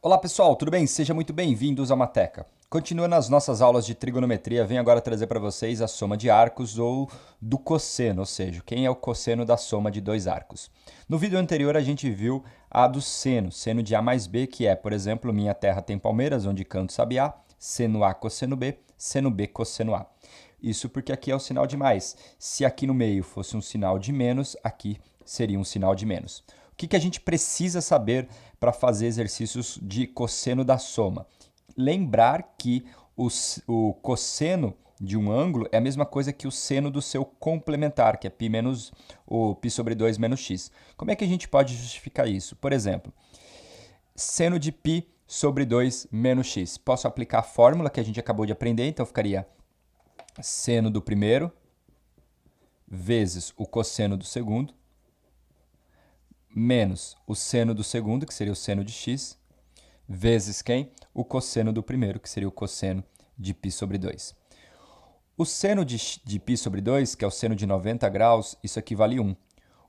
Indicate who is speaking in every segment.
Speaker 1: Olá pessoal, tudo bem? Sejam muito bem-vindos à Mateca. Continuando as nossas aulas de trigonometria, venho agora trazer para vocês a soma de arcos ou do cosseno, ou seja, quem é o cosseno da soma de dois arcos. No vídeo anterior a gente viu a do seno, seno de A mais B, que é, por exemplo, minha terra tem palmeiras, onde canto sabiá, seno A cosseno B cosseno A. Isso porque aqui é o sinal de mais. Se aqui no meio fosse um sinal de menos, aqui seria um sinal de menos. O que a gente precisa saber para fazer exercícios de cosseno da soma? Lembrar que o cosseno de um ângulo é a mesma coisa que o seno do seu complementar, que é π menos o π sobre 2 menos x. Como é que a gente pode justificar isso? Por exemplo, seno de π sobre 2 menos x. Posso aplicar a fórmula que a gente acabou de aprender, então ficaria seno do primeiro vezes o cosseno do segundo, menos o seno do segundo, que seria o seno de x, vezes quem? O cosseno do primeiro, que seria o cosseno de π sobre 2. O seno de π sobre 2, que é o seno de 90 graus, isso aqui vale 1.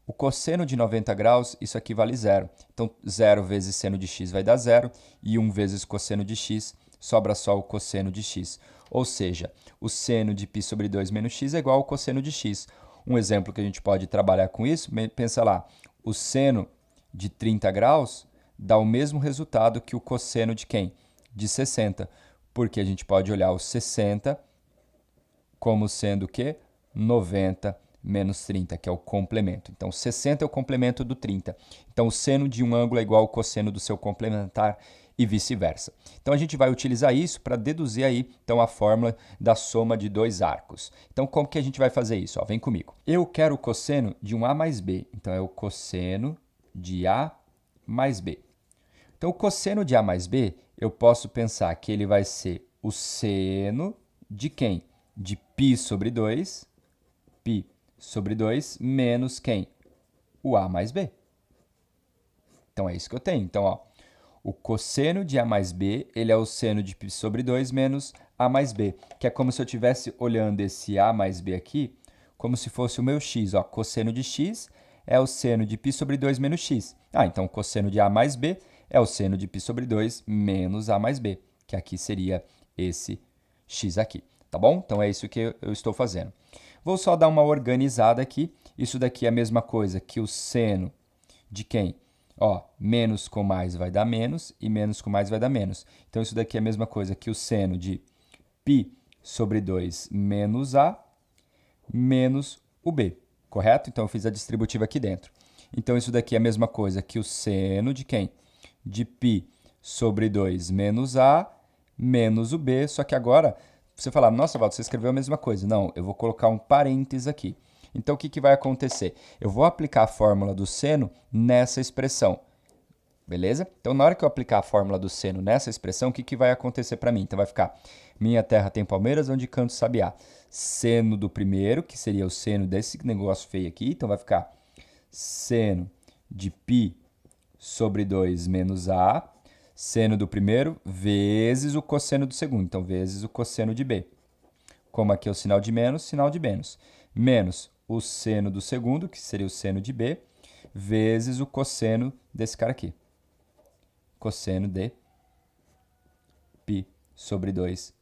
Speaker 1: O cosseno de 90 graus, isso aqui vale 0. Então, 0 vezes seno de x vai dar 0, e 1 vezes cosseno de x, sobra só o cosseno de x. Ou seja, o seno de π sobre 2 menos x é igual ao cosseno de x. Um exemplo que a gente pode trabalhar com isso, pensa lá, o seno de 30 graus dá o mesmo resultado que o cosseno de quem? De 60, porque a gente pode olhar o 60 como sendo o quê? 90 menos 30, que é o complemento. Então, 60 é o complemento do 30. Então, o seno de um ângulo é igual ao cosseno do seu complementar e vice-versa. Então, a gente vai utilizar isso para deduzir aí, então, a fórmula da soma de dois arcos. Então, como que a gente vai fazer isso? Ó, vem comigo. Eu quero o cosseno de um A mais B. Então, é o cosseno de A mais B. Então, o cosseno de A mais B, eu posso pensar que ele vai ser o seno de quem? De π sobre 2, π sobre 2, menos quem? O A mais B. Então, é isso que eu tenho. Então, ó, o cosseno de A mais B, ele é o seno de π sobre 2 menos A mais B, que é como se eu estivesse olhando esse A mais B aqui, como se fosse o meu x. Ó, cosseno de x é o seno de π sobre 2 menos x. Então, o cosseno de A mais B é o seno de π sobre 2 menos A mais B, que aqui seria esse x aqui. Tá bom? Então, é isso que eu estou fazendo. Vou só dar uma organizada aqui. Isso daqui é a mesma coisa que o seno de quem? Ó, menos com mais vai dar menos e menos com mais vai dar menos. Então, isso daqui é a mesma coisa que o seno de π sobre 2 menos A menos o B, correto? Então, eu fiz a distributiva aqui dentro. Então, isso daqui é a mesma coisa que o seno de quem? De π sobre 2 menos A menos o B, só que agora você fala, nossa, Valdo, você escreveu a mesma coisa. Não, eu vou colocar um parênteses aqui. Então, o que vai acontecer? Eu vou aplicar a fórmula do seno nessa expressão, beleza? Então, na hora que eu aplicar a fórmula do seno nessa expressão, o que vai acontecer para mim? Então, vai ficar, minha terra tem palmeiras, onde canto sabiá. Seno do primeiro, que seria o seno desse negócio feio aqui, então vai ficar seno de π sobre 2 menos A, seno do primeiro vezes o cosseno do segundo, então vezes o cosseno de B. Como aqui é o sinal de menos, menos o seno do segundo, que seria o seno de B, vezes o cosseno desse cara aqui. Cosseno de π sobre 2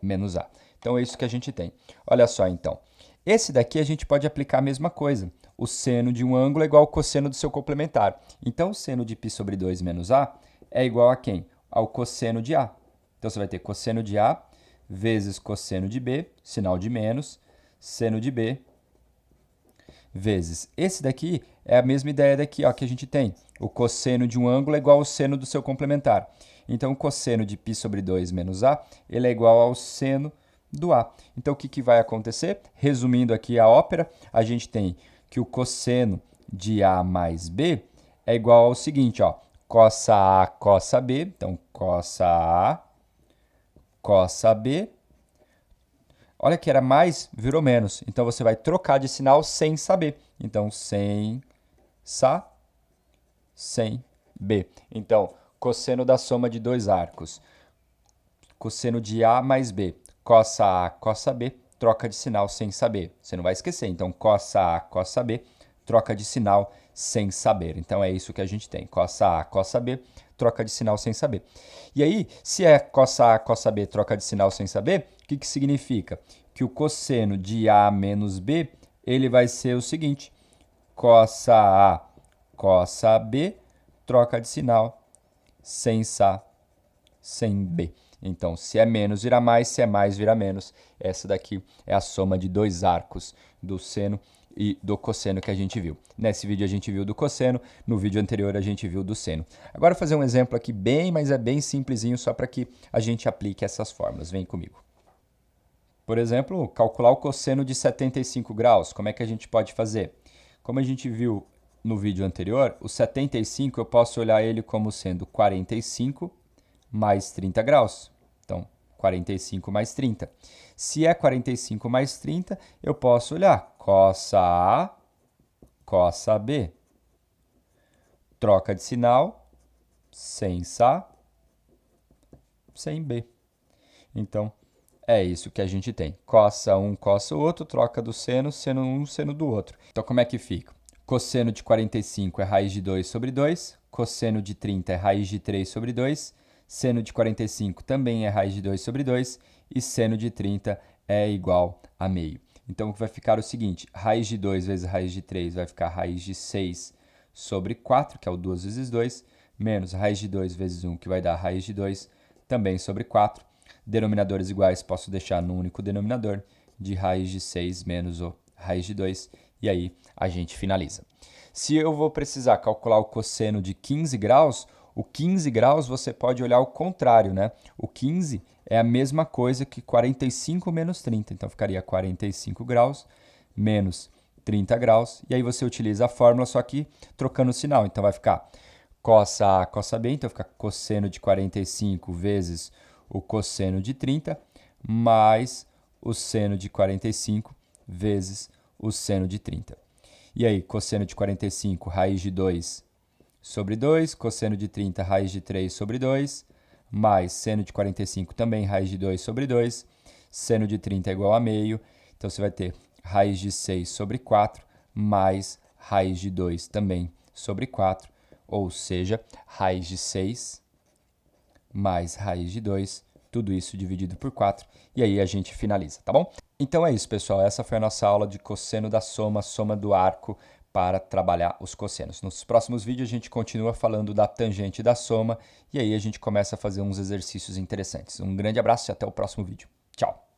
Speaker 1: menos A. Então, é isso que a gente tem. Olha só, então. Esse daqui a gente pode aplicar a mesma coisa. O seno de um ângulo é igual ao cosseno do seu complementar. Então, o seno de π sobre 2 menos A é igual a quem? Ao cosseno de A. Então, você vai ter cosseno de A vezes cosseno de B, sinal de menos, seno de B, vezes. Esse daqui é a mesma ideia daqui, ó, que a gente tem. O cosseno de um ângulo é igual ao seno do seu complementar. Então, o cosseno de π sobre 2 menos A, ele é igual ao seno do A. Então, o que vai acontecer? Resumindo aqui a ópera, a gente tem que o cosseno de A mais B é igual ao seguinte, ó, cossa A, cossa B. Então, cossa A, cossa B. Olha que era mais, virou menos. Então, você vai trocar de sinal sem saber. Então, sem B. Então, cosseno da soma de dois arcos. Cosseno de A mais B. Cossa A, cossa B. Troca de sinal sem saber. Você não vai esquecer. Então, cossa A, cossa B. Troca de sinal sem saber. Então, é isso que a gente tem. Cossa A, cossa B. troca de sinal sem saber. E aí, se é cossa A, cossa B, troca de sinal sem saber, o que significa? Que o cosseno de A menos B, ele vai ser o seguinte, cossa A, cossa B, troca de sinal sem Sá, sem B. Então, se é menos vira mais, se é mais vira menos. Essa daqui é a soma de dois arcos do seno e do cosseno que a gente viu. Nesse vídeo a gente viu do cosseno, no vídeo anterior a gente viu do seno. Agora vou fazer um exemplo aqui mas é bem simplesinho, só para que a gente aplique essas fórmulas. Vem comigo. Por exemplo, calcular o cosseno de 75 graus. Como é que a gente pode fazer? Como a gente viu no vídeo anterior, o 75 eu posso olhar ele como sendo 45 mais 30 graus. Então, 45 mais 30. Se é 45 mais 30, eu posso olhar cossa A, cossa B. Troca de sinal, sem Sá, sem B. Então, é isso que a gente tem. Cossa um, cossa o outro, troca do seno, seno um, seno do outro. Então, como é que fica? Cosseno de 45 é raiz de 2 sobre 2, cosseno de 30 é raiz de 3 sobre 2, seno de 45 também é raiz de 2 sobre 2 e seno de 30 é igual a meio. Então, vai ficar o seguinte, raiz de 2 vezes raiz de 3 vai ficar raiz de 6 sobre 4, que é o 2 vezes 2, menos raiz de 2 vezes 1, que vai dar raiz de 2, também sobre 4. Denominadores iguais posso deixar no único denominador, de raiz de 6 menos o raiz de 2, e aí a gente finaliza. Se eu vou precisar calcular o cosseno de 15 graus, o 15 graus você pode olhar o contrário, né? O 15 é a mesma coisa que 45 menos 30. Então, ficaria 45 graus menos 30 graus. E aí você utiliza a fórmula, só que trocando o sinal. Então, vai ficar cossa A, cossa B. Então, fica cosseno de 45 vezes o cosseno de 30, mais o seno de 45 vezes o seno de 30. E aí, cosseno de 45, raiz de 2 sobre 2, cosseno de 30, raiz de 3 sobre 2, mais seno de 45 também, raiz de 2 sobre 2, seno de 30 é igual a meio, então você vai ter raiz de 6 sobre 4, mais raiz de 2 também sobre 4, ou seja, raiz de 6 mais raiz de 2, tudo isso dividido por 4, e aí a gente finaliza, tá bom? Então é isso, pessoal, essa foi a nossa aula de cosseno da soma, soma do arco, para trabalhar os cossenos. Nos próximos vídeos a gente continua falando da tangente da soma, e aí a gente começa a fazer uns exercícios interessantes. Um grande abraço e até o próximo vídeo.